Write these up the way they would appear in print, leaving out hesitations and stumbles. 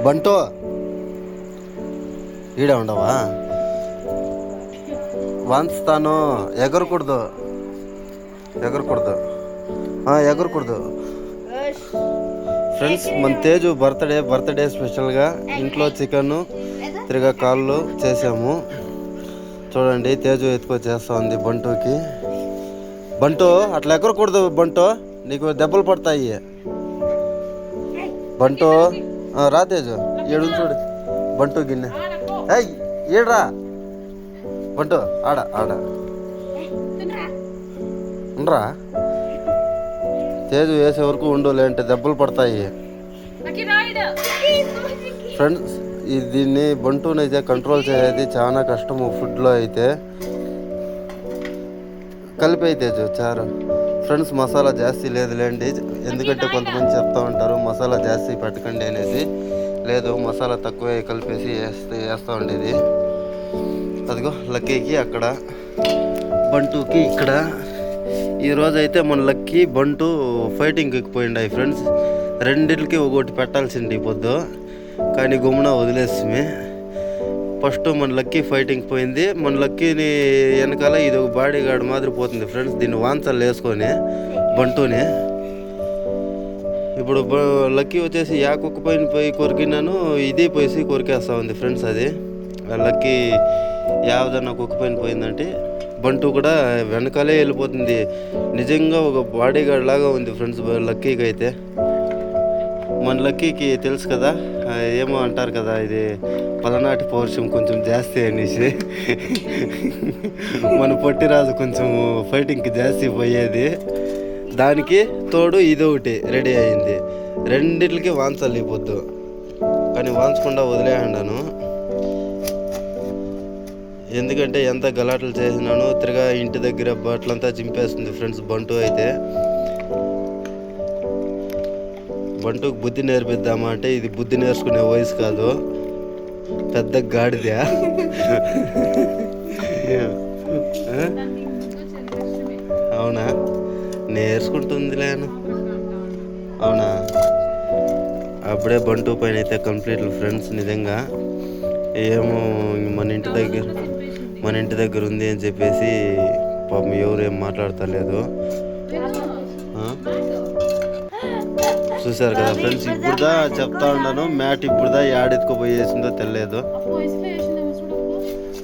బంటో ఈడే ఉండవా? వాన్స్తాను ఎగరకూడదు ఎగరకూడదు ఎగరకూడదు. ఫ్రెండ్స్ మన తేజు బర్త్డే స్పెషల్గా ఇంట్లో చికెన్ తిరగా కాళ్ళు చేసాము. చూడండి తేజు ఎత్తుకొచ్చేస్తా ఉంది బంటుకి. బంటు అట్లా ఎగరకూడదు బంటు, నీకు దెబ్బలు పడతాయి. బంటు రా తేజు, ఏడు చూడు బంటు గిన్నె. ఏడ్రా బంటు, ఆడ ఆడ ఉండరా. తేజు వేసే వరకు ఉండు, లేదంటే దెబ్బలు పడతాయి. ఫ్రెండ్స్ దీన్ని బంటుని అయితే కంట్రోల్ చేసేది చాలా కష్టము. ఫుడ్లో అయితే కలిపి తేజు చారు. ఫ్రెండ్స్ మసాలా జాస్తి లేదులేండి, ఎందుకంటే కొంతమంది చెప్తా ఉంటారు మసాలా జాస్తి పెట్టకండి అనేసి. లేదు మసాలా తక్కువే కలిపేసి వేస్తూ ఉండేది. అదిగో లక్కీకి అక్కడ, బంటుకి ఇక్కడ. ఈరోజైతే మన లక్కీ బంటు ఫైటింగ్కి ఎక్కిపోయిండాయి ఫ్రెండ్స్. రెండింటికి ఒకటి పెట్టాల్సింది పొద్దు, కానీ గుమ్మున వదిలేస్తామే. ఫస్ట్ మన లక్కీ ఫైటింగ్ పోయింది. మన లక్కీని వెనకాల ఇది ఒక బాడీ గార్డ్ మాదిరి పోతుంది ఫ్రెండ్స్. దీన్ని వాన్సలు వేసుకొని బంటుని. ఇప్పుడు లక్కీ వచ్చేసి కుక్క పైన పోయి కొరికినాను, ఇది పోయి కొరికేస్తా ఉంది ఫ్రెండ్స్. అది లక్కీ యావదన్నా కుక్క పైన పోయిందంటే బంటు కూడా వెనకాలే వెళ్ళిపోతుంది. నిజంగా ఒక బాడీ గార్డ్ లాగా ఉంది ఫ్రెండ్స్ లక్కీకి అయితే. మన లక్కీకి తెలుసు కదా, ఏమో అంటారు కదా, ఇది పలనాటి పౌరుషం కొంచెం జాస్తి అనేసి. మన పొట్టిరాజు కొంచెం ఫైటింగ్కి జాస్తి పోయేది, దానికి తోడు ఇదొకటి రెడీ అయింది. రెండిట్లకి వాన్సలు అయిపోద్దు, కానీ వాన్చకుండా వదిలేయండాను. ఎందుకంటే ఎంత గలాటలు చేసినాను, తిరగా ఇంటి దగ్గర బట్టలంతా చింపేస్తుంది ఫ్రెండ్స్ బంటు అయితే. బంటుకు బుద్ధి నేర్పిద్దామా అంటే ఇది బుద్ధి నేర్చుకునే వయసు కాదు, పెద్ద గాడిద. అవునా, నేర్చుకుంటుందిలేను. అవునా, అప్పుడే బంటు పైన అయితే కంప్లీట్ ఫ్రెండ్స్. నిజంగా ఏమో మన ఇంటి దగ్గర ఉంది అని చెప్పేసి పాపం ఎవరేం మాట్లాడతలేదు. చూసారు కదా ఫ్రెండ్స్, ఇప్పుడుదా చెప్తా ఉన్నాను, మ్యాట్ ఇప్పుడుదా ఏడెత్తుకుపోయేసిందో తెలియదు.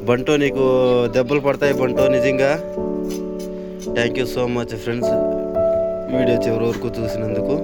బంటు నీకు దెబ్బలు పడతాయి బంటు నిజంగా. Thank you so much friends video చివరి వరకు చూసినందుకు.